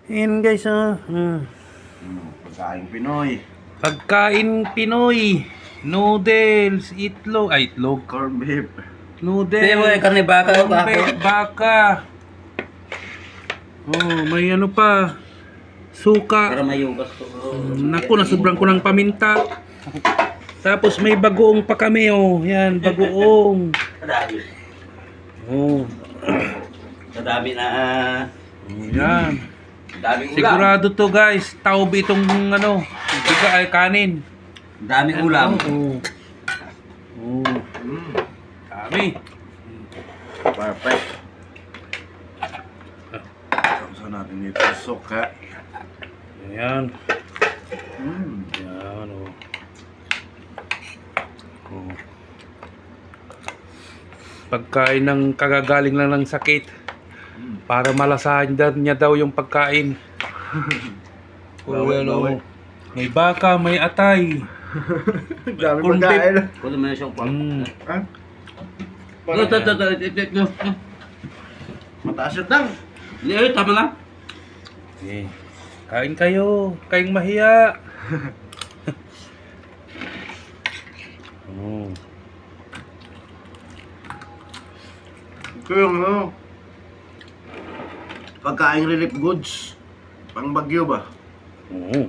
Ayan guys, Pagkain Pinoy. Pagkain Pinoy. Noodles, itlog, itlog. Corn beef. Noodles. Hindi mo, karne baka o baka? Baka. Oh, may ano pa. Suka. Para may yugas to. Naku, nasubran ko ng paminta. Tapos may bagoong pa kami, oh. Yan, bagoong. Kadami. Oh. Kadami na. Yan. Daming ulam. Sigurado to guys. Taob itong ano, kanin. Daming ulam. Oh. Oh. Dami. Perfect. Tapos natin dito suka. Ayan. Mm. Ayan, oh. Oh. Pagkain ng kagagaling lang ng sakit. Para malasahan niya daw yung pagkain. Oh, yan, oh. May baka, may atay. Dami Corn beef. pagkain. Kulo mo yung siyang Ha? Ito. Mataas yun lang. Hindi, tama lang. Okay. Kain kayo. Kaing mahiya. Oh. Ito yung ano. Pagkain relief goods. Pang Bagyo ba? Oh.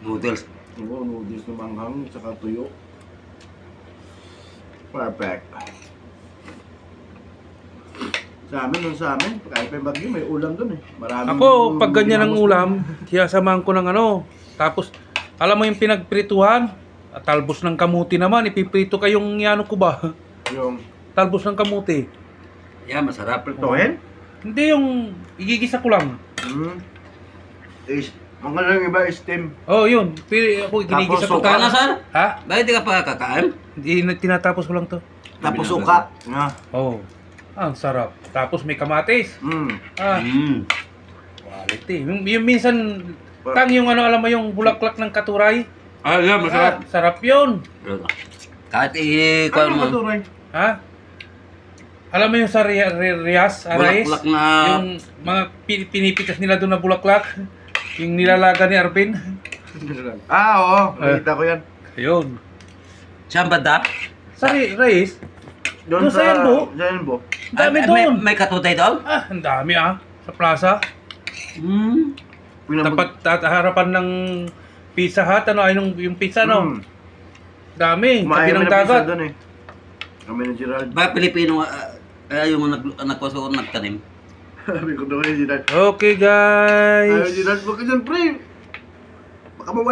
Noodles. Oo, noodles na manghang, saka tuyo. Perfect. Sa amin, pagkain pa yung Bagyo, may ulam dun eh. Maraming Ako, pag ganyan ang ulam, siyasamahan ko ng ano. Tapos, alam mo yung pinagprituhan? Talbos ng kamuti naman. Ipiprito kayong ano ko ba? Yung Talbos ng kamuti. Yan, masarap. pritohin? Hindi yung igigisa ko lang. Ang ano yung iba, steam. Oh, yun. Ako ginigisa ko. Tapos Suka na, sir? Ha? Bakit di ka pa kakain? Hindi, tinatapos ko lang to. Tapos suka. Nga. Oh. Ang sarap. Tapos may kamatis. Ah, quality. Yung minsan, tang yung ano, alam mo yung bulaklak ng katuray? Ah, yan, Ah, sarap yun. Kahit i-call Ano mo. maturay? Ha? Alam mo yung sa Rias, Arais? Bulaklak na. Yung mga pinipitas nila doon na bulaklak? Yung nilalaga ni Arvin? Oo. Nakita ko yan. Ayun. Saan ba da? Sa Rias? Doon sa Yanbo? Sa Yanbo. Ang dami May, doon. may katutay doon? Ah, ang dami sa plaza. Pinabag- Tapat harapan ng Pizza Hut, ano, ay yung pizza, no? Dami, tabi Kumain ng kami ng pizza dagat. doon eh. Kami ni Gerald. Ba, Pilipino, yung nagpaso nagtanim. Sabi ko doon kay Gerald. Okay, Ay, guys. Gerald, wag ka dyan, pre. Baka mawala